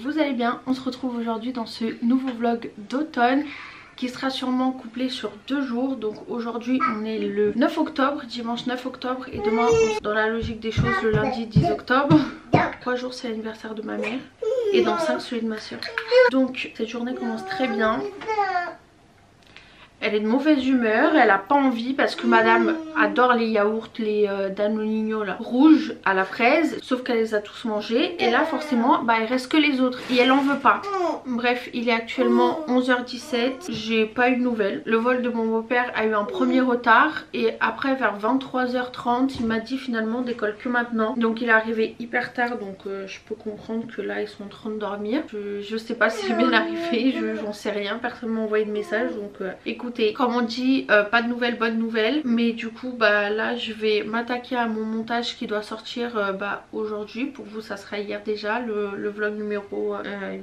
vous allez bien. On se retrouve aujourd'hui dans ce nouveau vlog d'automne qui sera sûrement couplé sur 2 jours. Donc aujourd'hui on est le 9 octobre, dimanche 9 octobre, et demain dans la logique des choses le lundi 10 octobre. 3 jours c'est l'anniversaire de ma mère et dans 5 celui de ma soeur. Donc cette journée commence très bien. Elle est de mauvaise humeur, elle a pas envie parce que madame adore les yaourts, les Danonino là, rouges à la fraise, sauf qu'elle les a tous mangés et là forcément bah il reste que les autres et elle en veut pas. Bref, il est actuellement 11h17, j'ai pas eu de nouvelles. Le vol de mon beau-père a eu un premier retard et après vers 23h30 il m'a dit finalement décolle que maintenant. Donc il est arrivé hyper tard, donc je peux comprendre que là ils sont en train de dormir. Je sais pas si c'est bien arrivé, j'en sais rien, personne m'a envoyé de message, donc écoutez, comme on dit, pas de nouvelles, bonnes nouvelles. Mais du coup bah là je vais m'attaquer à mon montage qui doit sortir aujourd'hui. Pour vous ça sera hier déjà, le vlog numéro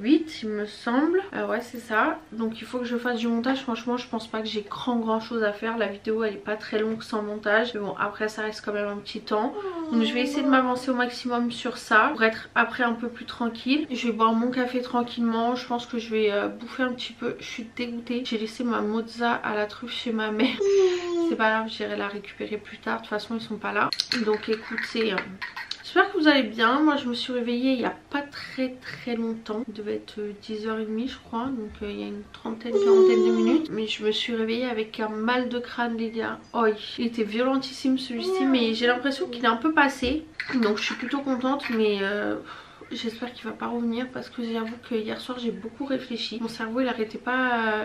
8 il me semble. Ouais c'est ça, donc il faut que je fasse du montage. Franchement je pense pas que j'ai grand chose à faire. La vidéo elle est pas très longue sans montage, mais bon après ça reste quand même un petit temps. Donc je vais essayer de m'avancer au maximum sur ça pour être après un peu plus tranquille. Je vais boire mon café tranquillement. Je pense que je vais bouffer un petit peu. Je suis dégoûtée, j'ai laissé ma mozza à la truffe chez ma mère. C'est pas grave, j'irai la récupérer plus tard, de toute façon ils sont pas là. Donc écoutez, j'espère que vous allez bien. Moi je me suis réveillée il y a pas très longtemps, il devait être 10h30 je crois, donc il y a une quarantaine de minutes. Mais je me suis réveillée avec un mal de crâne les gars. Oh il était violentissime celui-ci, mais j'ai l'impression qu'il est un peu passé, donc je suis plutôt contente. Mais j'espère qu'il va pas revenir parce que j'avoue que hier soir j'ai beaucoup réfléchi. Mon cerveau il arrêtait pas...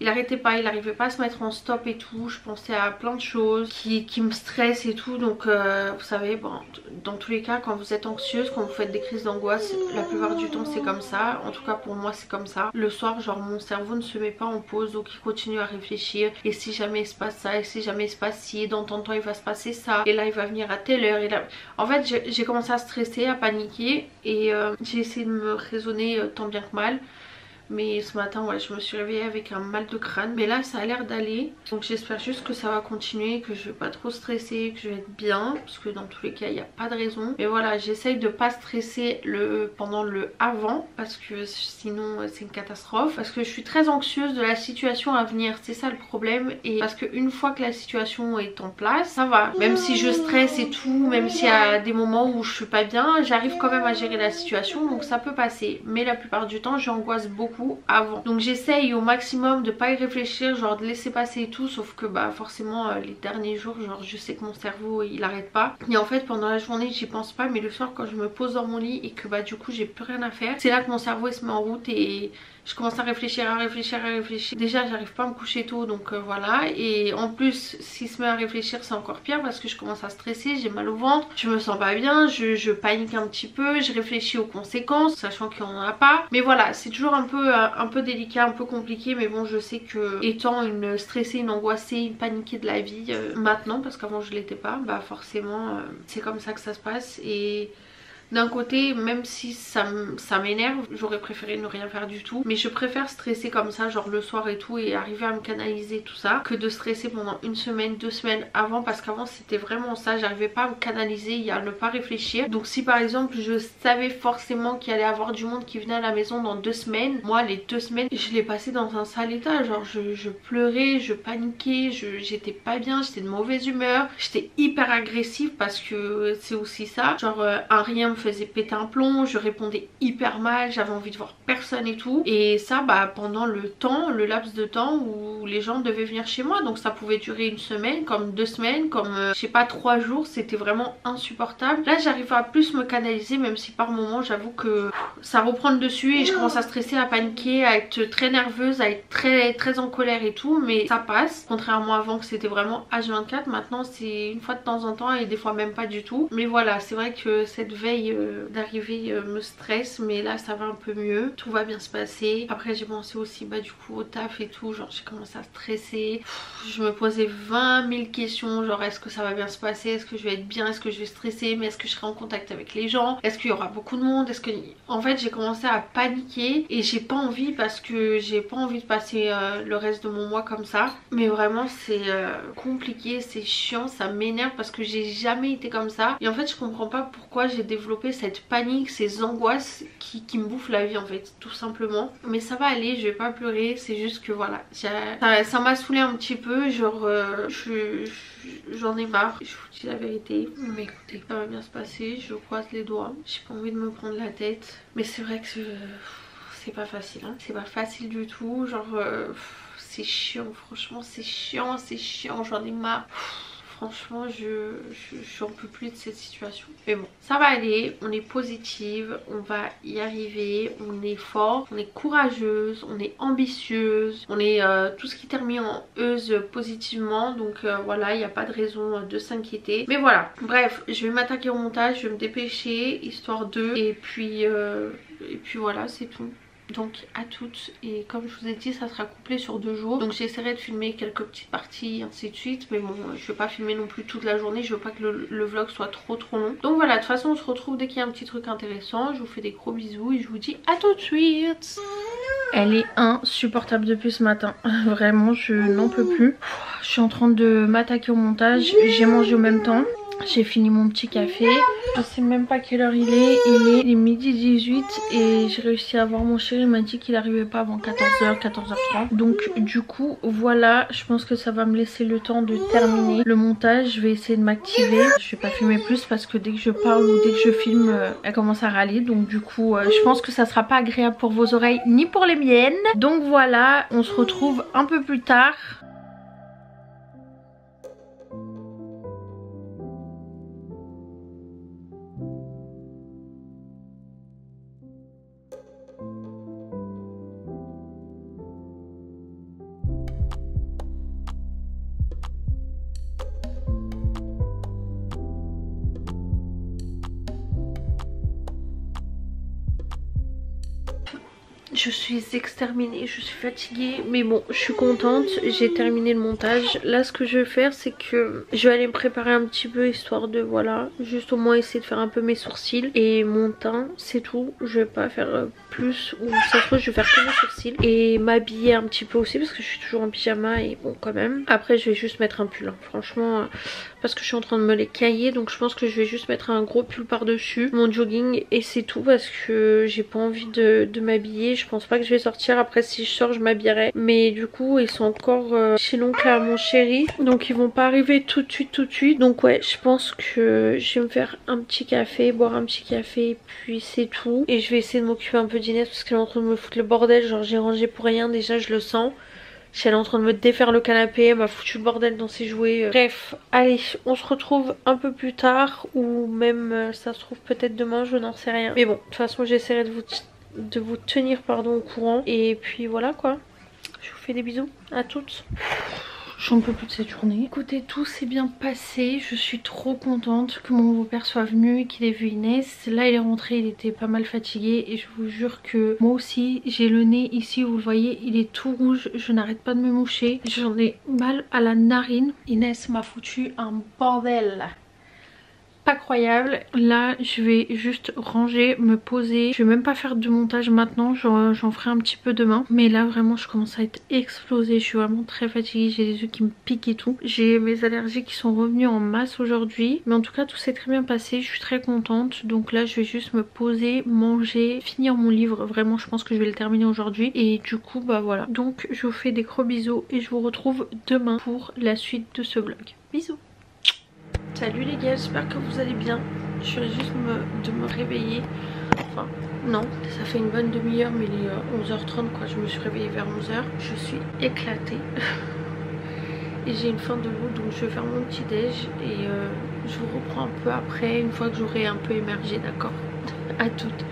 il arrivait pas à se mettre en stop et tout. Je pensais à plein de choses qui me stressent et tout. Donc vous savez, bon, dans tous les cas quand vous êtes anxieuse, quand vous faites des crises d'angoisse, la plupart du temps c'est comme ça. En tout cas pour moi c'est comme ça. Le soir genre mon cerveau ne se met pas en pause, donc il continue à réfléchir. Et si jamais il se passe ça, et si jamais il se passe ci, et dans tant de temps il va se passer ça, et là il va venir à telle heure, et là... En fait j'ai commencé à stresser, à paniquer. Et j'ai essayé de me raisonner tant bien que mal. Mais ce matin ouais je me suis réveillée avec un mal de crâne, mais là ça a l'air d'aller. Donc j'espère juste que ça va continuer, que je vais pas trop stresser, que je vais être bien, parce que dans tous les cas il n'y a pas de raison. Mais voilà, j'essaye de pas stresser pendant le avant, parce que sinon c'est une catastrophe. Parce que je suis très anxieuse de la situation à venir, c'est ça le problème. Et parce qu'une fois que la situation est en place, ça va. Même si je stresse et tout, même s'il y a des moments où je suis pas bien, j'arrive quand même à gérer la situation, donc ça peut passer. Mais la plupart du temps j'angoisse beaucoup avant, donc j'essaye au maximum de pas y réfléchir, genre de laisser passer et tout, sauf que bah forcément les derniers jours genre je sais que mon cerveau il arrête pas, et en fait pendant la journée j'y pense pas, mais le soir quand je me pose dans mon lit et que bah du coup j'ai plus rien à faire, c'est là que mon cerveau il se met en route et je commence à réfléchir. Déjà j'arrive pas à me coucher tôt, donc voilà. Et en plus s'il se met à réfléchir c'est encore pire parce que je commence à stresser, j'ai mal au ventre, je me sens pas bien, je panique un petit peu, je réfléchis aux conséquences sachant qu'il n'y en a pas. Mais voilà, c'est toujours un peu délicat, un peu compliqué, mais bon je sais que étant une stressée, une angoissée, une paniquée de la vie maintenant, parce qu'avant je l'étais pas, bah forcément c'est comme ça que ça se passe. Et d'un côté, même si ça m'énerve, j'aurais préféré ne rien faire du tout. Mais je préfère stresser comme ça, genre le soir et tout, et arriver à me canaliser tout ça, que de stresser pendant 1 semaine, 2 semaines avant. Parce qu'avant c'était vraiment ça, j'arrivais pas à me canaliser et à ne pas réfléchir. Donc si par exemple je savais forcément qu'il allait y avoir du monde qui venait à la maison dans 2 semaines, moi les 2 semaines je l'ai passé dans un sale état. Genre je pleurais, je paniquais, j'étais pas bien, j'étais de mauvaise humeur, j'étais hyper agressive parce que c'est aussi ça. Genre un rien me faisait péter un plomb, je répondais hyper mal, j'avais envie de voir personne et tout. Et ça bah pendant le laps de temps où les gens devaient venir chez moi. Donc ça pouvait durer 1 semaine, comme 2 semaines, comme je sais pas 3 jours. C'était vraiment insupportable. Là j'arrive à plus me canaliser, même si par moments j'avoue que ça reprend le dessus et je commence à stresser, à paniquer, à être très nerveuse, à être très en colère et tout. Mais ça passe, contrairement avant que c'était vraiment H24. Maintenant c'est une fois de temps en temps et des fois même pas du tout. Mais voilà, c'est vrai que cette veille d'arriver me stresse, mais là ça va un peu mieux, tout va bien se passer. Après j'ai pensé aussi bah du coup au taf et tout, genre j'ai commencé à stresser, je me posais 20 000 questions, genre est-ce que ça va bien se passer, est-ce que je vais être bien, est-ce que je vais stresser, mais est-ce que je serai en contact avec les gens, est-ce qu'il y aura beaucoup de monde, est-ce que... En fait j'ai commencé à paniquer et j'ai pas envie, parce que j'ai pas envie de passer le reste de mon mois comme ça. Mais vraiment c'est compliqué, c'est chiant, ça m'énerve parce que j'ai jamais été comme ça. Et en fait je comprends pas pourquoi j'ai développé développé cette panique, ces angoisses qui me bouffent la vie en fait, tout simplement. Mais ça va aller, je vais pas pleurer, c'est juste que voilà, ça m'a saoulé un petit peu, genre j'en ai marre, je vous dis la vérité. Mais écoutez, ça va bien se passer, je croise les doigts, j'ai pas envie de me prendre la tête. Mais c'est vrai que c'est pas facile, hein. C'est pas facile du tout, genre c'est chiant, franchement c'est chiant, j'en ai marre. Franchement j'en peux plus de cette situation. Mais bon, ça va aller, on est positive, on va y arriver, on est fort, on est courageuse, on est ambitieuse, on est tout ce qui termine en euse positivement. Donc voilà, il n'y a pas de raison de s'inquiéter. Mais voilà, bref, je vais m'attaquer au montage, je vais me dépêcher, histoire de... Et puis voilà, c'est tout. Donc à toutes, et comme je vous ai dit ça sera couplé sur 2 jours, donc j'essaierai de filmer quelques petites parties ainsi de suite, mais bon je vais pas filmer non plus toute la journée, je veux pas que le vlog soit trop long. Donc voilà, de toute façon on se retrouve dès qu'il y a un petit truc intéressant, je vous fais des gros bisous et je vous dis à tout de suite. Elle est insupportable depuis ce matin, vraiment je n'en peux plus. Je suis en train de m'attaquer au montage, j'ai mangé au même temps. J'ai fini mon petit café, je sais même pas quelle heure il est midi 18 et j'ai réussi à avoir mon chéri, il m'a dit qu'il arrivait pas avant 14h, 14h30. Donc du coup voilà, je pense que ça va me laisser le temps de terminer le montage, je vais essayer de m'activer. Je vais pas filmer plus parce que dès que je parle ou dès que je filme, elle commence à râler. Donc du coup je pense que ça sera pas agréable pour vos oreilles ni pour les miennes. Donc voilà, on se retrouve un peu plus tard. Je suis exterminée, je suis fatiguée, mais bon je suis contente, j'ai terminé le montage. Là ce que je vais faire c'est que je vais aller me préparer un petit peu histoire de voilà, juste au moins essayer de faire un peu mes sourcils et mon teint, c'est tout. Je vais pas faire plus, ou ça se trouve je vais faire que mes sourcils et m'habiller un petit peu aussi parce que je suis toujours en pyjama et bon quand même. Après je vais juste mettre un pull, hein. Franchement parce que je suis en train de me les cailler, donc je pense que je vais juste mettre un gros pull par dessus, mon jogging et c'est tout parce que j'ai pas envie de m'habiller. Je pense pas que je vais sortir, après si je sors je m'habillerai, mais du coup ils sont encore chez l'oncle à mon chéri, donc ils vont pas arriver tout de suite. Donc ouais, je pense que je vais me faire un petit café, boire un petit café et puis c'est tout. Et je vais essayer de m'occuper un peu d'Inès parce qu'elle est en train de me foutre le bordel, genre j'ai rangé pour rien, déjà je le sens. Elle est en train de me défaire le canapé, elle m'a foutu le bordel dans ses jouets. Bref, allez, on se retrouve un peu plus tard, ou même ça se trouve peut-être demain, je n'en sais rien. Mais bon, de toute façon j'essaierai de vous tenir au courant. Et puis voilà quoi, je vous fais des bisous à toutes. J'en peux plus de cette journée. Écoutez, tout s'est bien passé. Je suis trop contente que mon beau-père soit venu et qu'il ait vu Inès. Là il est rentré, il était pas mal fatigué. Et je vous jure que moi aussi j'ai le nez ici, vous le voyez, il est tout rouge. Je n'arrête pas de me moucher. J'en ai mal à la narine. Inès m'a foutu un bordel incroyable. Là je vais juste ranger, me poser. Je vais même pas faire de montage maintenant, j'en ferai un petit peu demain. Mais là vraiment je commence à être explosée. Je suis vraiment très fatiguée, j'ai les yeux qui me piquent et tout. J'ai mes allergies qui sont revenues en masse aujourd'hui. Mais en tout cas tout s'est très bien passé, je suis très contente. Donc là je vais juste me poser, manger, finir mon livre. Vraiment je pense que je vais le terminer aujourd'hui. Et du coup bah voilà. Donc je vous fais des gros bisous et je vous retrouve demain pour la suite de ce vlog. Bisous. Salut les gars, j'espère que vous allez bien. Je viens juste de me réveiller. Enfin non, ça fait une bonne demi-heure, mais il est 11h30 quoi. Je me suis réveillée vers 11h. Je suis éclatée. Et j'ai une faim de loup, donc je vais faire mon petit déj. Et je vous reprends un peu après, une fois que j'aurai un peu émergé, d'accord? À toutes.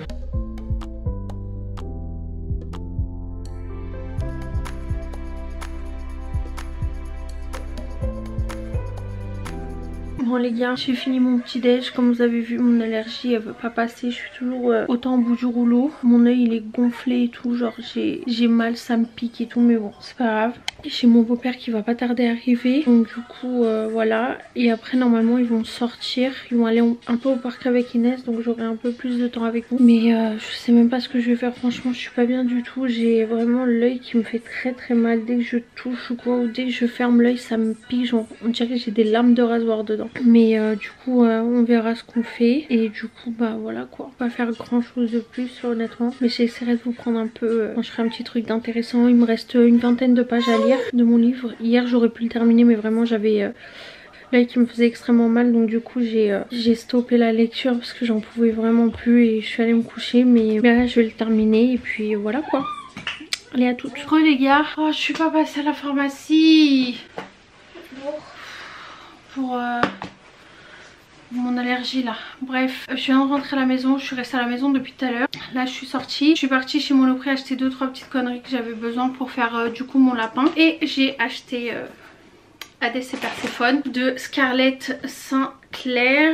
Bon les gars, j'ai fini mon petit déj. Comme vous avez vu, mon allergie elle veut pas passer. Je suis toujours autant au bout du rouleau. Mon œil il est gonflé et tout, genre j'ai mal, ça me pique et tout, mais bon c'est pas grave. J'ai mon beau-père qui va pas tarder à arriver. Donc du coup voilà. Et après normalement ils vont sortir. Ils vont aller un peu au parc avec Inès. Donc j'aurai un peu plus de temps avec vous. Mais je sais même pas ce que je vais faire. Franchement je suis pas bien du tout. J'ai vraiment l'œil qui me fait très mal. Dès que je touche ou quoi, ou dès que je ferme l'œil ça me pique. Genre on dirait que j'ai des lames de rasoir dedans. Mais du coup on verra ce qu'on fait. Et du coup bah voilà quoi. Pas faire grand chose de plus honnêtement. Mais j'essaierai de vous prendre un peu quand je ferai un petit truc d'intéressant. Il me reste une vingtaine de pages à lire de mon livre. Hier j'aurais pu le terminer mais vraiment j'avais l'œil qui me faisait extrêmement mal, donc du coup j'ai stoppé la lecture parce que j'en pouvais vraiment plus et je suis allée me coucher. Mais là je vais le terminer et puis voilà quoi. Allez à toutes. Les gars, oh, je suis pas passée à la pharmacie pour mon allergie là. Bref, je viens de rentrer à la maison, je suis restée à la maison depuis tout à l'heure. Là je suis sortie, je suis partie chez Monoprix acheter 2-3 petites conneries que j'avais besoin pour faire du coup mon lapin. Et j'ai acheté ADC Perséphone de Scarlett Sinclair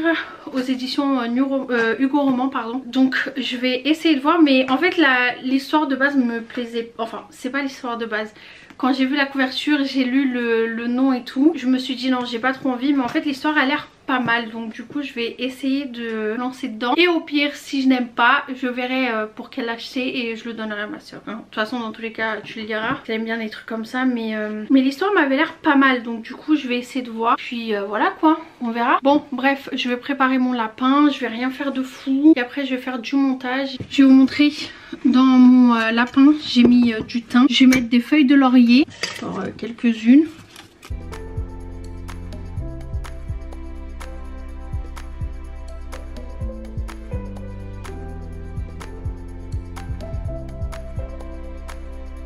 aux éditions Hugo Roman pardon. Donc je vais essayer de voir, mais en fait l'histoire de base me plaisait, enfin c'est pas l'histoire de base. Quand j'ai vu la couverture, j'ai lu le nom et tout, je me suis dit non j'ai pas trop envie, mais en fait l'histoire a l'air pas mal, donc du coup je vais essayer de lancer dedans. Et au pire si je n'aime pas, je verrai pour quel acheter et je le donnerai à ma soeur. De toute façon dans tous les cas tu le diras, j'aime bien des trucs comme ça, mais l'histoire m'avait l'air pas mal, donc du coup je vais essayer de voir. Puis voilà quoi, on verra. Bon bref, je vais préparer mon lapin, je vais rien faire de fou et après je vais faire du montage. Je vais vous montrer dans mon lapin, j'ai mis du thym, je vais mettre des feuilles de laurier, quelques-unes.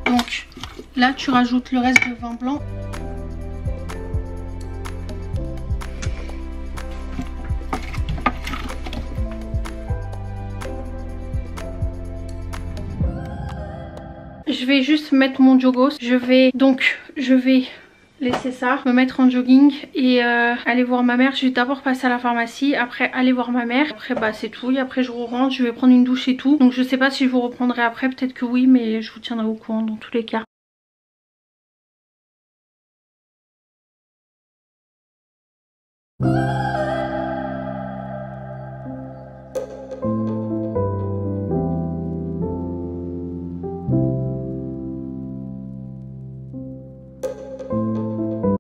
Donc là tu rajoutes le reste de vin blanc. Je vais juste mettre mon jogos. Je vais laisser ça, me mettre en jogging et aller voir ma mère. Je vais d'abord passer à la pharmacie, après aller voir ma mère. Après bah c'est tout, et après je rentre, je vais prendre une douche et tout. Donc je sais pas si je vous reprendrai après, peut-être que oui, mais je vous tiendrai au courant dans tous les cas.